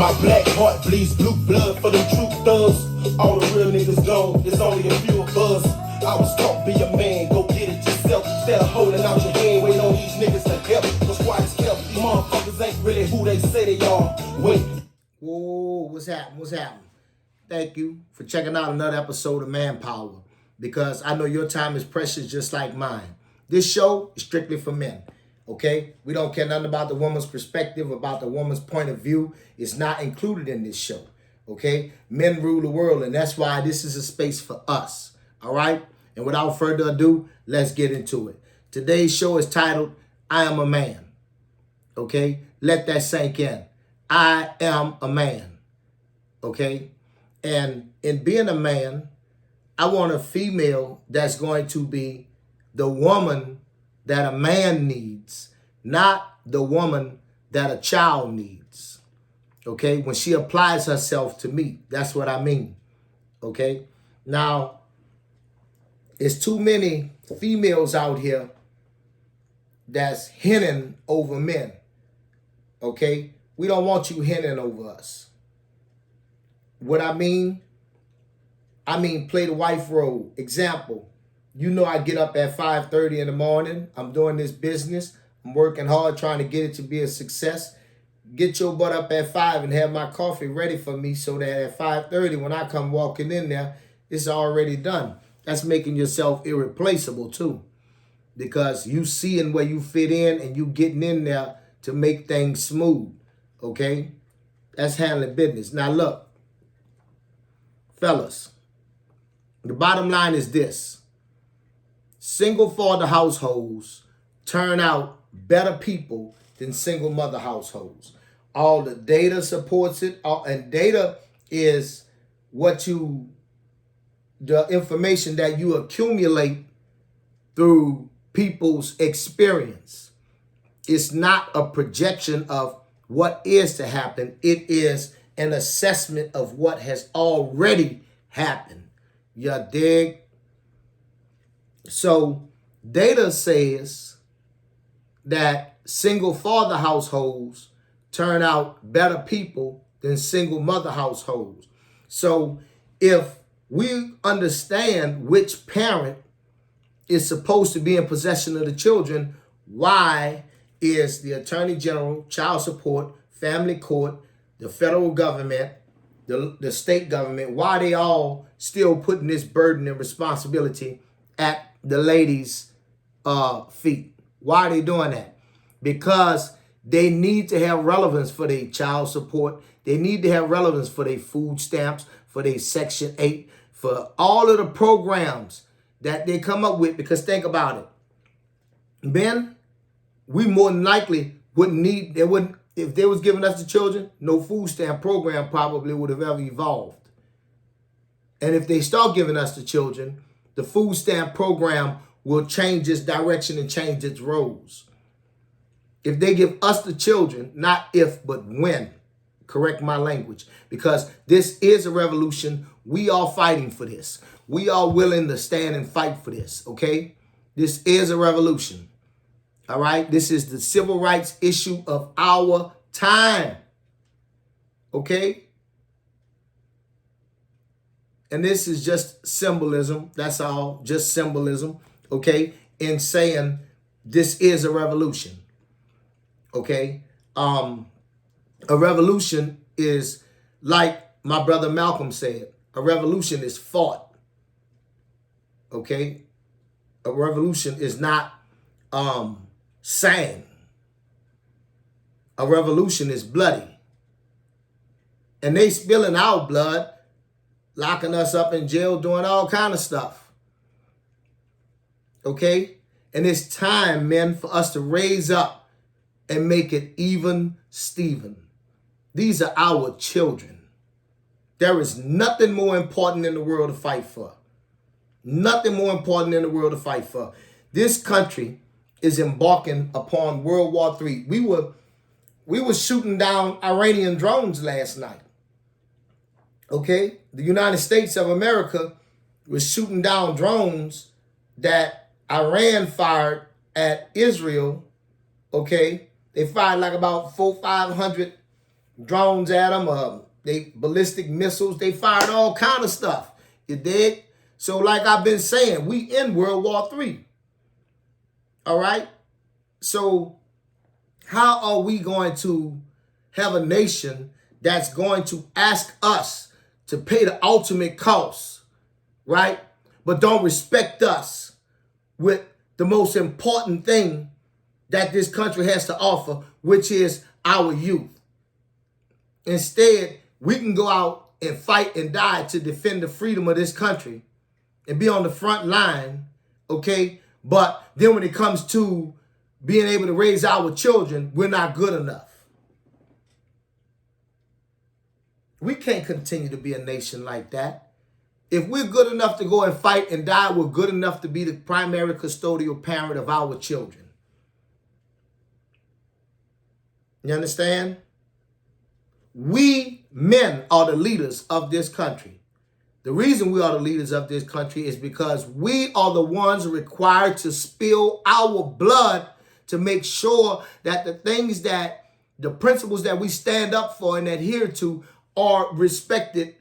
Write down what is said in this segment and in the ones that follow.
My black heart bleeds blue blood for them true thugs. All the real niggas gone, there's only a few of us. I was taught be a man, go get it yourself. Instead of holding out your hand, waiting on these niggas to help. That's why it's kept. These motherfuckers ain't really who they say they are. Wait. Whoa, what's happening? What's happening? Thank you for checking out another episode of ManPower, because I know your time is precious just like mine. This show is strictly for men, okay? We don't care nothing about the woman's perspective, about the woman's point of view. It's not included in this show, okay? Men rule the world, and that's why this is a space for us, all right? And without further ado, let's get into it. Today's show is titled, I Am a Man, okay? Let that sink in. I am a man, okay? And in being a man, I want a female that's going to be the woman that a man needs, not the woman that a child needs, okay? When she applies herself to me, that's what I mean, okay? Now, there's too many females out here that's henning over men, okay? We don't want you henning over us. What I mean play the wife role. Example, you know I get up at 5:30 in the morning. I'm doing this business. I'm working hard trying to get it to be a success. Get your butt up at 5 and have my coffee ready for me so that at 5:30 when I come walking in there, it's already done. That's making yourself irreplaceable too, because you seeing where you fit in and you getting in there to make things smooth, okay? That's handling business. Now look, fellas, the bottom line is this. Single father households turn out better people than single mother households. All the data supports it, and data is the information that you accumulate through people's experience. It's not a projection of what is to happen. It is an assessment of what has already happened. You dig? So data says that single father households turn out better people than single mother households. So if we understand which parent is supposed to be in possession of the children, why is the Attorney General, Child Support, Family Court, the federal government, the state government, why they all still putting this burden and responsibility at the ladies' feet? Why are they doing that? Because they need to have relevance for their child support. They need to have relevance for their food stamps, for their Section 8, for all of the programs that they come up with. Because think about it. Men, we more than likely if they was giving us the children, no food stamp program probably would have ever evolved. And if they start giving us the children, the food stamp program will change its direction and change its roles. If they give us the children, not if, but when, correct my language, because this is a revolution. We are fighting for this. We are willing to stand and fight for this, okay? This is a revolution. All right, this is the civil rights issue of our time, okay? And this is just symbolism, that's all, just symbolism, okay, in saying this is a revolution, okay? A revolution is, like my brother Malcolm said, a revolution is fought, okay? A revolution is not sang. A revolution is bloody. And they spilling our blood, locking us up in jail, doing all kind of stuff. Okay? And it's time, men, for us to raise up and make it even Steven. These are our children. There is nothing more important in the world to fight for. Nothing more important in the world to fight for. This country is embarking upon World War III. We were shooting down Iranian drones last night. Okay? The United States of America was shooting down drones that Iran fired at Israel. Okay? They fired like about 400-500 drones at them, they ballistic missiles, they fired all kind of stuff. You dig? So like I've been saying, we in World War III. All right? So how are we going to have a nation that's going to ask us to pay the ultimate cost, right? But don't respect us with the most important thing that this country has to offer, which is our youth. Instead, we can go out and fight and die to defend the freedom of this country and be on the front line, okay? But then when it comes to being able to raise our children, we're not good enough. We can't continue to be a nation like that. If we're good enough to go and fight and die, we're good enough to be the primary custodial parent of our children. You understand? We men are the leaders of this country. The reason we are the leaders of this country is because we are the ones required to spill our blood to make sure that the principles that we stand up for and adhere to are respected,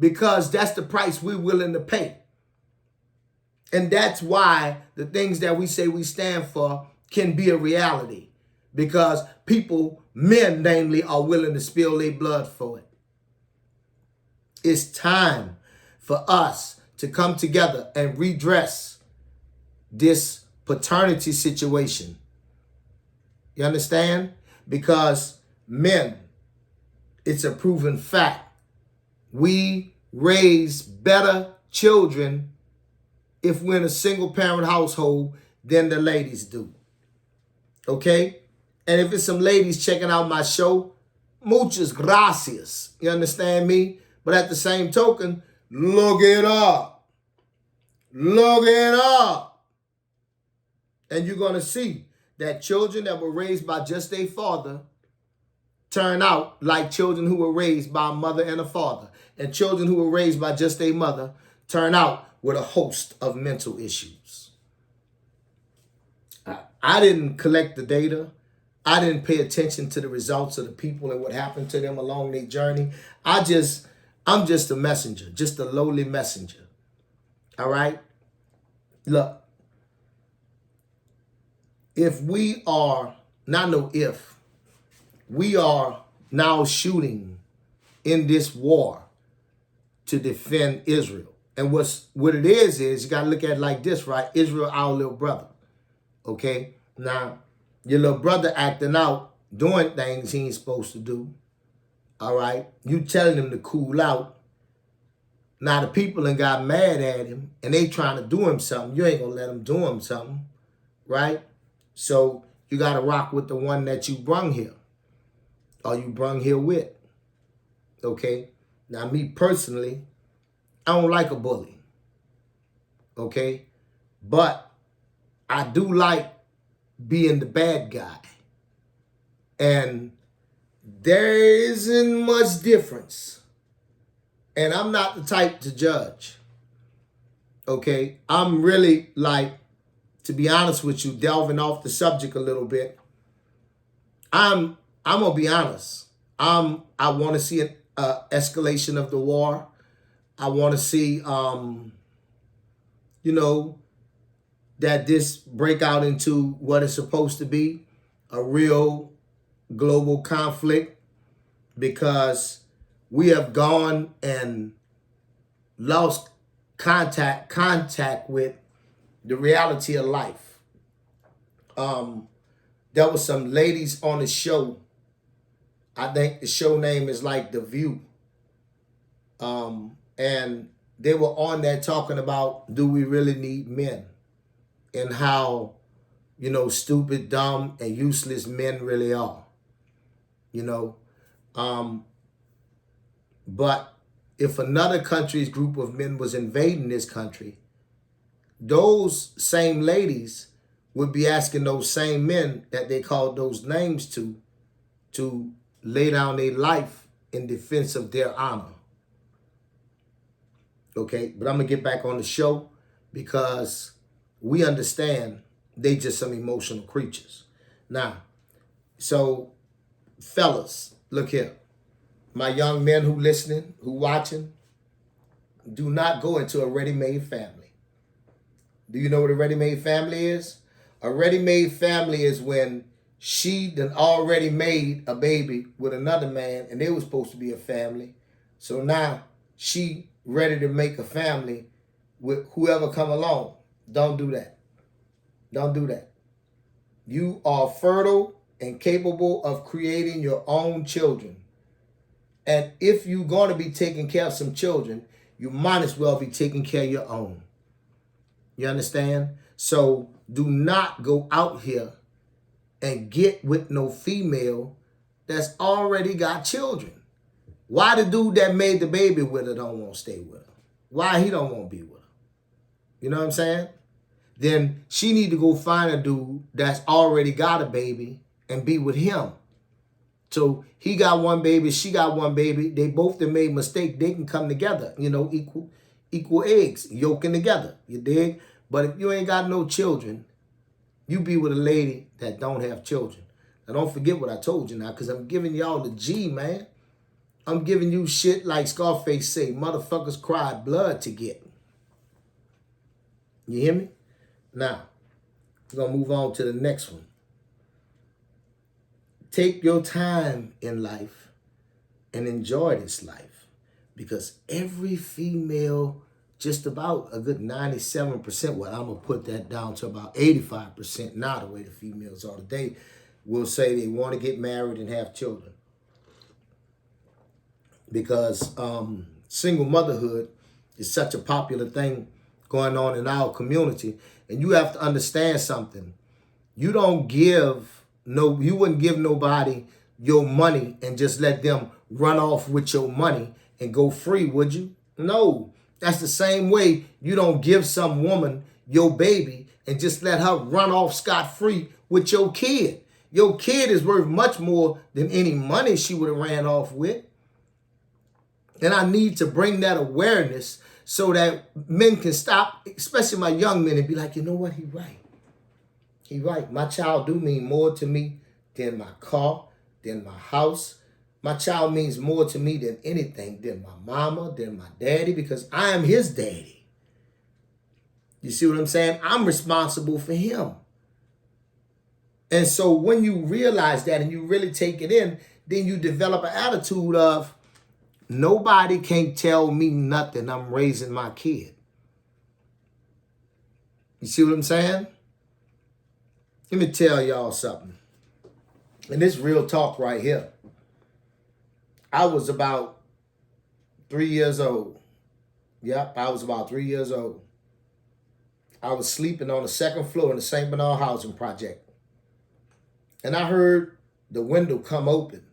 because that's the price we're willing to pay. And that's why the things that we say we stand for can be a reality, because people, men namely, are willing to spill their blood for it. It's time for us to come together and redress this paternity situation. You understand? Because men, it's a proven fact, we raise better children if we're in a single parent household than the ladies do. Okay? And if it's some ladies checking out my show, muchas gracias. You understand me? But at the same token, look it up. Look it up. And you're going to see that children that were raised by just a father turn out like children who were raised by a mother and a father. And children who were raised by just a mother turn out with a host of mental issues. I didn't collect the data. I didn't pay attention to the results of the people and what happened to them along their journey. I'm just a messenger, just a lowly messenger. All right? Look, we are now shooting in this war to defend Israel. And what it is you got to look at it like this, right? Israel, our little brother. Okay? Now, your little brother acting out, doing things he ain't supposed to do. All right? You telling him to cool out. Now, the people done got mad at him, and they trying to do him something. You ain't going to let him do him something. Right? So, you got to rock with the one that you brung here. Or you brung here with. Okay? Now, me personally, I don't like a bully. Okay? But I do like being the bad guy. And there isn't much difference. And I'm not the type to judge. Okay? I'm really to be honest with you, delving off the subject a little bit. I'm gonna be honest. I want to see an escalation of the war. I want to see, that this break out into what it's supposed to be, a real global conflict, because we have gone and lost contact with the reality of life. There was some ladies on the show. I think the show name is The View. And they were on there talking about, do we really need men? And how, stupid, dumb, and useless men really are. But if another country's group of men was invading this country, those same ladies would be asking those same men that they called those names to lay down their life in defense of their honor. Okay, but I'm going to get back on the show because we understand they just some emotional creatures. Now, so fellas, Look here. My young men who listening, who watching, do not go into a ready-made family. Do you know what a ready-made family is? A ready-made family is when she done already made a baby with another man and they were supposed to be a family. So now she ready to make a family with whoever come along. Don't do that. Don't do that. You are fertile and capable of creating your own children. And if you're going to be taking care of some children, you might as well be taking care of your own. You understand? So do not go out here and get with no female that's already got children. Why the dude that made the baby with her don't want to stay with her? Why he don't want to be with her? You know what I'm saying? Then she need to go find a dude that's already got a baby and be with him. So he got one baby, she got one baby. They both have made mistake. They can come together, equal eggs, yolking together. You dig? But if you ain't got no children, you be with a lady that don't have children. Now don't forget what I told you now, because I'm giving y'all the G, man. I'm giving you shit like Scarface say, motherfuckers cried blood to get. You hear me? Now, we're going to move on to the next one. Take your time in life and enjoy this life, because every female, just about a good 97%, well, I'm going to put that down to about 85% now, the way the females are today, will say they want to get married and have children. Because single motherhood is such a popular thing going on in our community. And you have to understand something. You wouldn't give nobody your money and just let them run off with your money and go free, would you? No. That's the same way you don't give some woman your baby and just let her run off scot-free with your kid. Your kid is worth much more than any money she would have ran off with. And I need to bring that awareness so that men can stop, especially my young men, and be like, you know what, he right. He right. My child do mean more to me than my car, than my house. My child means more to me than anything, than my mama, than my daddy, because I am his daddy. You see what I'm saying? I'm responsible for him. And so when you realize that and you really take it in, then you develop an attitude of, nobody can't tell me nothing. I'm raising my kid. You see what I'm saying? Let me tell y'all something. And this real talk right here. I was about 3 years old. Yep, I was about 3 years old. I was sleeping on the second floor in the St. Bernard housing project. And I heard the window come open.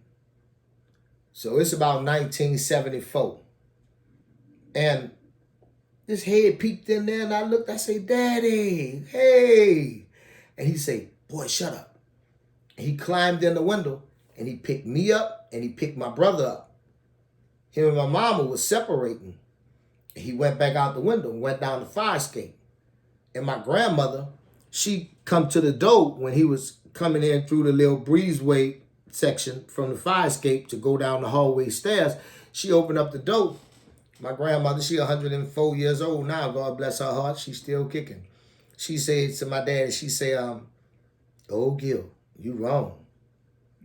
So it's about 1974. And this head peeked in there and I looked, I say, Daddy, hey. And he say, boy, shut up. And he climbed in the window and he picked me up and he picked my brother up. Him and my mama was separating. He went back out the window and went down the fire escape. And my grandmother, she come to the door when he was coming in through the little breezeway section from the fire escape to go down the hallway stairs. She opened up the door. My grandmother, she 104 years old now, God bless her heart, she's still kicking. She said to my dad, she said, oh, Gil, you wrong.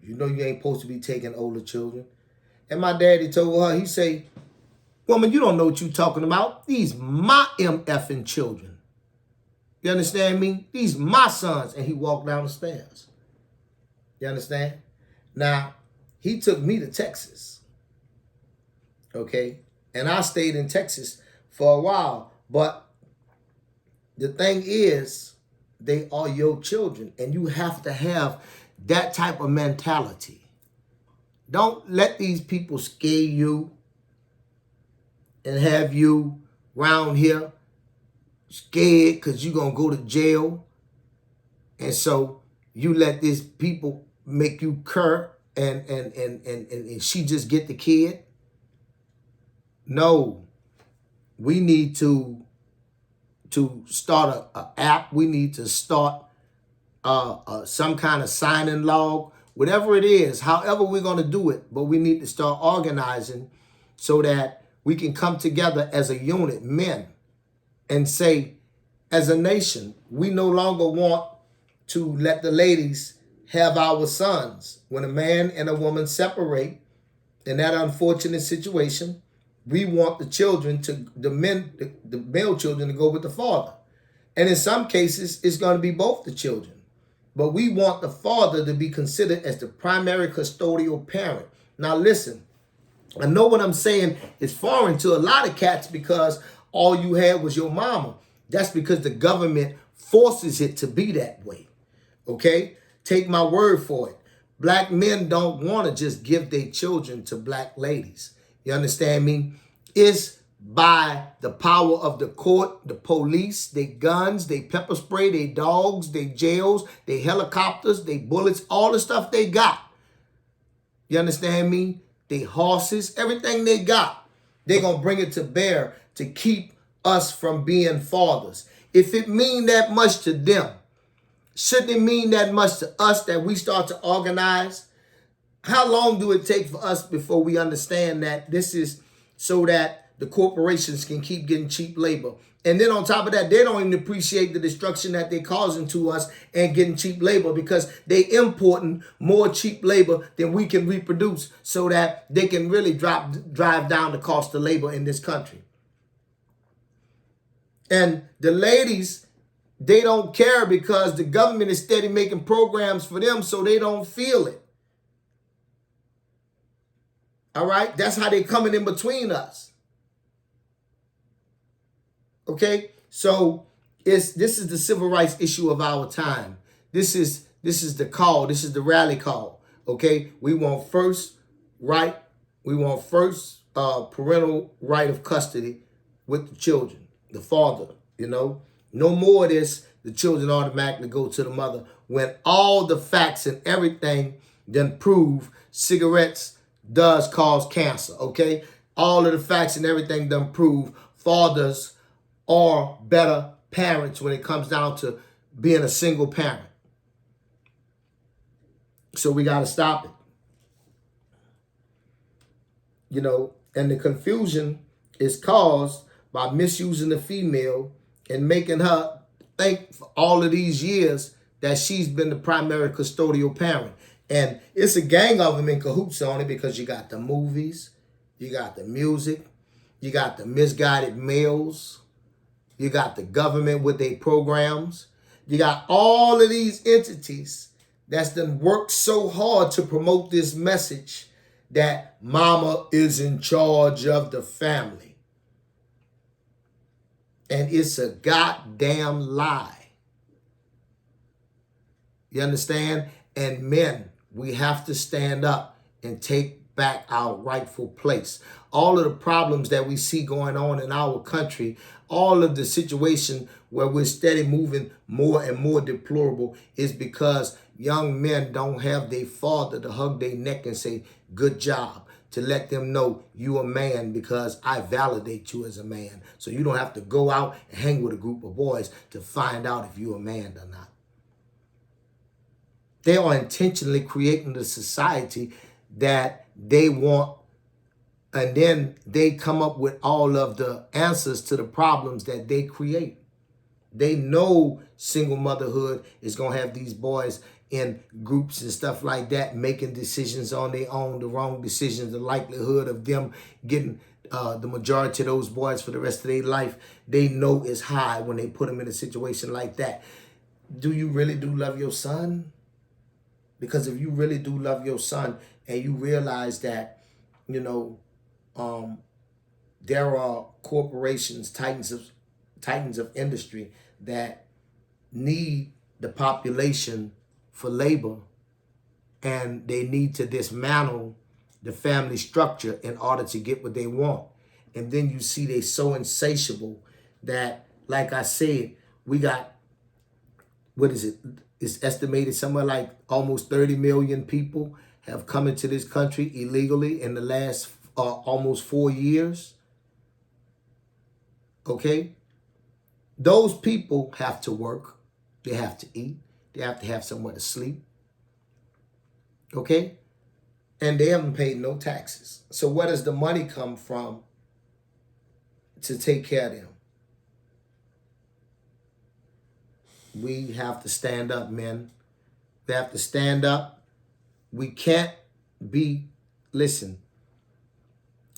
You know you ain't supposed to be taking older children. And my daddy told her, he say, woman, you don't know what you talking about. These my MFing children. You understand me? These my sons. And he walked down the stairs. You understand? Now, he took me to Texas. Okay? And I stayed in Texas for a while. But the thing is, they are your children. And you have to have that type of mentality. Don't let these people scare you and have you around here scared because you're going to go to jail. And so you let these people make you cur and she just get the kid. No, we need to start an app. We need to start some kind of sign-in log whatever it is, however we're going to do it, but we need to start organizing so that we can come together as a unit, men, and say, as a nation, we no longer want to let the ladies have our sons. When a man and a woman separate in that unfortunate situation, we want the children the male children to go with the father. And in some cases, it's going to be both the children. But we want the father to be considered as the primary custodial parent. Now listen, I know what I'm saying is foreign to a lot of cats because all you had was your mama. That's because the government forces it to be that way. Okay? Take my word for it. Black men don't want to just give their children to black ladies. You understand me? It's by the power of the court, the police, they guns, they pepper spray, they dogs, they jails, they helicopters, they bullets, all the stuff they got. You understand me? They horses, everything they got. They're going to bring it to bear to keep us from being fathers. If it mean that much to them, shouldn't it mean that much to us that we start to organize? How long do it take for us before we understand that this is so that the corporations can keep getting cheap labor? And then on top of that, they don't even appreciate the destruction that they're causing to us and getting cheap labor because they importing more cheap labor than we can reproduce so that they can really drive down the cost of labor in this country. And the ladies, they don't care because the government is steady making programs for them so they don't feel it. All right? That's how they're coming in between us. Okay? So this is the civil rights issue of our time. This is the call. This is the rally call. Okay? We want first right. We want first parental right of custody with the children, the father, No more of this, the children automatically go to the mother when all the facts and everything then prove cigarettes does cause cancer, okay? All of the facts and everything done prove fathers are better parents when it comes down to being a single parent. So we got to stop it. And the confusion is caused by misusing the female and making her think for all of these years that she's been the primary custodial parent. And it's a gang of them in cahoots on it because you got the movies, you got the music, you got the misguided males, you got the government with their programs, you got all of these entities that's done worked so hard to promote this message that mama is in charge of the family. And it's a goddamn lie. You understand? And men, we have to stand up and take back our rightful place. All of the problems that we see going on in our country, all of the situation where we're steady moving more and more deplorable is because young men don't have their father to hug their neck and say, good job, to let them know you a man because I validate you as a man. So you don't have to go out and hang with a group of boys to find out if you a man or not. They are intentionally creating the society that they want, and then they come up with all of the answers to the problems that they create. They know single motherhood is going to have these boys in groups and stuff like that, making decisions on their own, the wrong decisions, the likelihood of them getting the majority of those boys for the rest of their life, they know is high when they put them in a situation like that. Do you really do love your son? Because if you really do love your son and you realize that, there are corporations, titans of industry that need the population for labor, and they need to dismantle the family structure in order to get what they want. And then you see they so insatiable that, like I said, we got, it's estimated somewhere like almost 30 million people have come into this country illegally in the last almost 4 years. Okay? Those people have to work. They have to eat. They have to have somewhere to sleep. Okay? And they haven't paid no taxes. So where does the money come from to take care of them? We have to stand up, men. We have to stand up. We can't be, listen,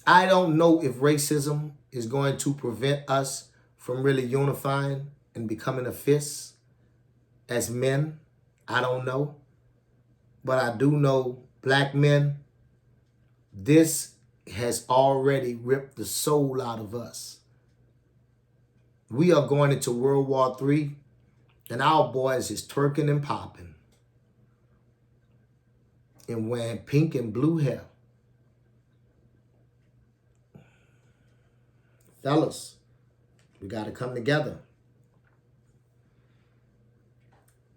I don't know if racism is going to prevent us from really unifying and becoming a fist as men. I don't know. But I do know, black men, this has already ripped the soul out of us. We are going into World War III, and our boys is twerking and popping and wearing pink and blue hair. Fellas, we got to come together.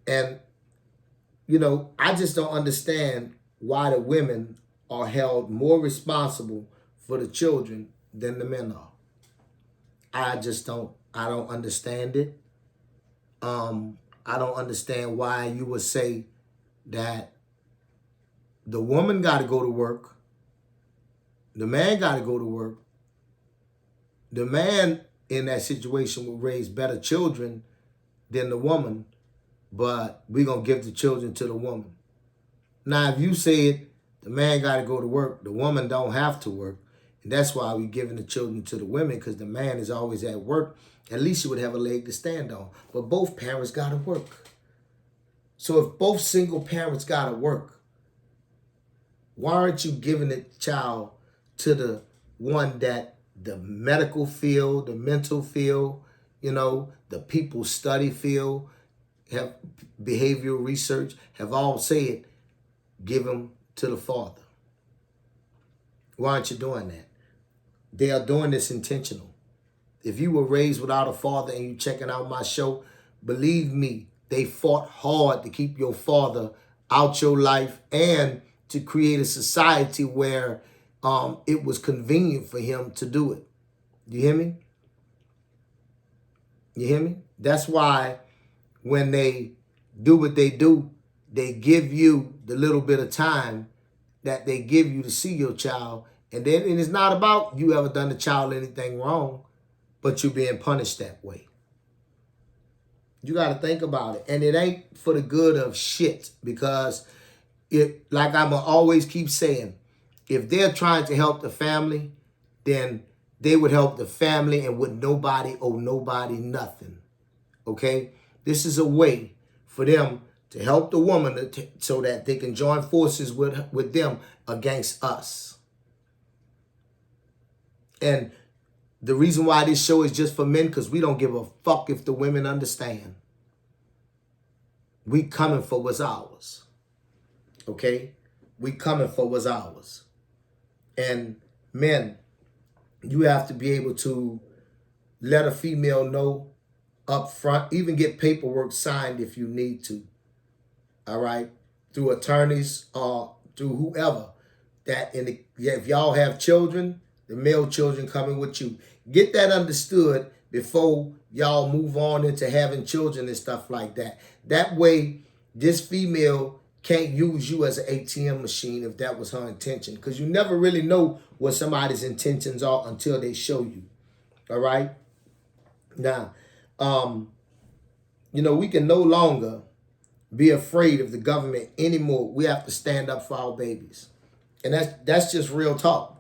And, you know, I just don't understand why the women are held more responsible for the children than the men are. I don't understand it. I don't understand why you would say that the woman got to go to work, the man got to go to work. The man in that situation will raise better children than the woman, but we're going to give the children to the woman. Now, if you said the man got to go to work, the woman don't have to work, and that's why we're giving the children to the women, because the man is always at work, at least you would have a leg to stand on. But both parents got to work. So if both single parents got to work, why aren't you giving the child to the one that the medical field, the mental field, you know, the people study field, have behavioral research, have all said, give them to the father? Why aren't you doing that? They are doing this intentional. If you were raised without a father and you checking out my show, believe me, they fought hard to keep your father out your life and to create a society where it was convenient for him to do it. You hear me? You hear me? That's why when they do what they do, they give you the little bit of time that they give you to see your child. And then it's not about you ever done the child anything wrong, but you're being punished that way. You got to think about it. And it ain't for the good of shit, because like I'm always keep saying, if they're trying to help the family, then they would help the family and would nobody owe nobody nothing. Okay? This is a way for them to help the woman so that they can join forces with them against us. And the reason why this show is just for men, because we don't give a fuck if the women understand. We coming for what's ours. Okay? We coming for what's ours. And men, you have to be able to let a female know up front, even get paperwork signed if you need to. All right? Through attorneys or through whoever. That if y'all have children, the male children coming with you. Get that understood before y'all move on into having children and stuff like that. That way, this female can't use you as an ATM machine if that was her intention. Because you never really know what somebody's intentions are until they show you. All right? Now, you know, we can no longer be afraid of the government anymore. We have to stand up for our babies. And that's just real talk.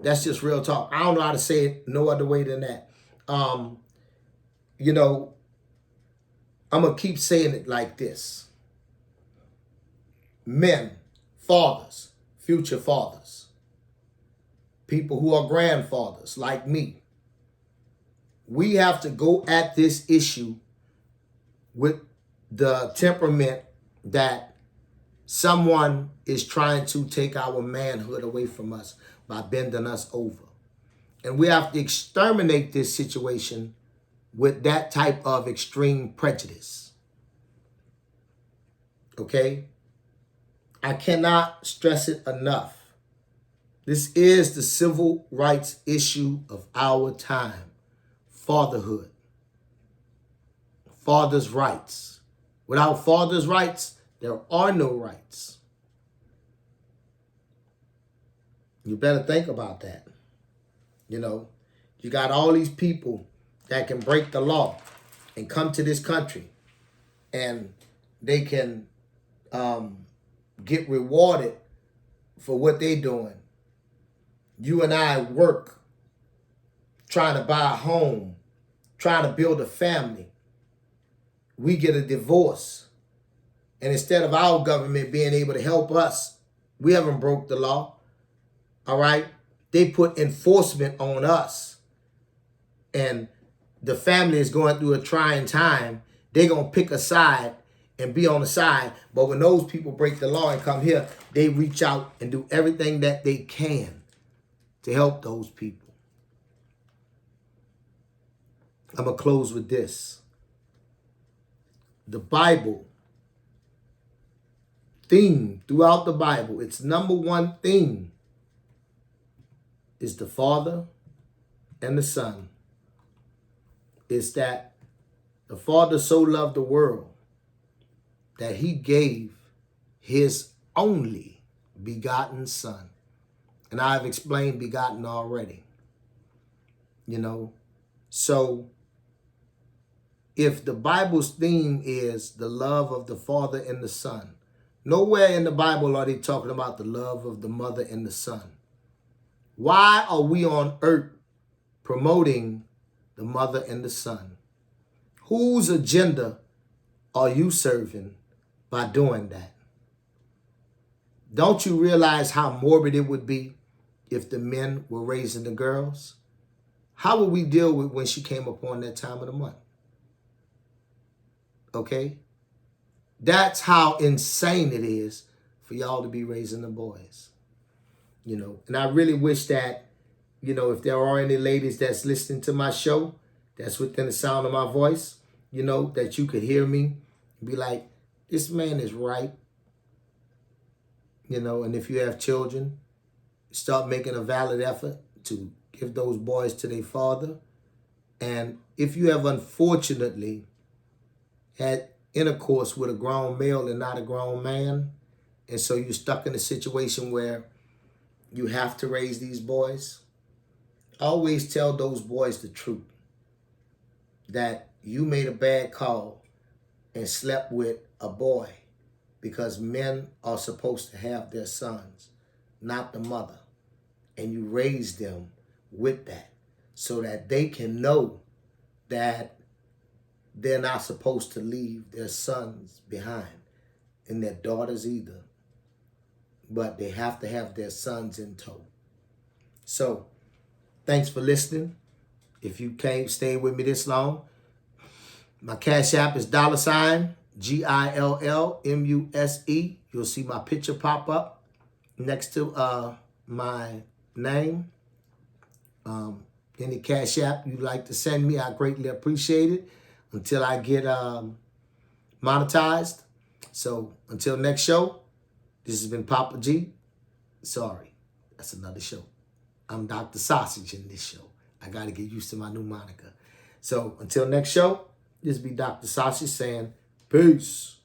That's just real talk. I don't know how to say it no other way than that. You know, I'm going to keep saying it like this. Men, fathers, future fathers, people who are grandfathers like me, we have to go at this issue with the temperament that someone is trying to take our manhood away from us by bending us over. And we have to exterminate this situation with that type of extreme prejudice. Okay? I cannot stress it enough. This is the civil rights issue of our time. Fatherhood. Father's rights. Without father's rights, there are no rights. You better think about that. You know, you got all these people that can break the law and come to this country, and they can get rewarded for what they're doing. You and I work trying to buy a home, trying to build a family. We get a divorce. And instead of our government being able to help us, we haven't broke the law. All right? They put enforcement on us. And the family is going through a trying time. They're going to pick a side and be on the side. But when those people break the law and come here, they reach out and do everything that they can to help those people. I'm going to close with this. The Bible theme throughout the Bible, its number one theme is the Father and the Son. It's that the Father so loved the world that he gave his only begotten Son. And I've explained begotten already. You know, so if the Bible's theme is the love of the Father and the Son, nowhere in the Bible are they talking about the love of the mother and the son. Why are we on earth promoting the mother and the son? Whose agenda are you serving by doing that? Don't you realize how morbid it would be if the men were raising the girls? How would we deal with when she came upon that time of the month? Okay? That's how insane it is for y'all to be raising the boys. You know, and I really wish that, you know, if there are any ladies that's listening to my show, that's within the sound of my voice, you know, that you could hear me and be like, this man is right. You know, and if you have children, start making a valid effort to give those boys to their father. And if you have unfortunately had intercourse with a grown male and not a grown man, and so you're stuck in a situation where you have to raise these boys, always tell those boys the truth, that you made a bad call and slept with a boy, because men are supposed to have their sons, not the mother, and you raise them with that so that they can know that they're not supposed to leave their sons behind and their daughters either. But they have to have their sons in tow. So, thanks for listening. If you can't stay with me this long, my Cash App is $GILLMUSE. You'll see my picture pop up next to my name. Any Cash App you'd like to send me, I greatly appreciate it until I get monetized. So until next show, this has been Papa G. Sorry, that's another show. I'm Dr. Sausage in this show. I got to get used to my new moniker. So until next show, this be Dr. Sausage saying peace.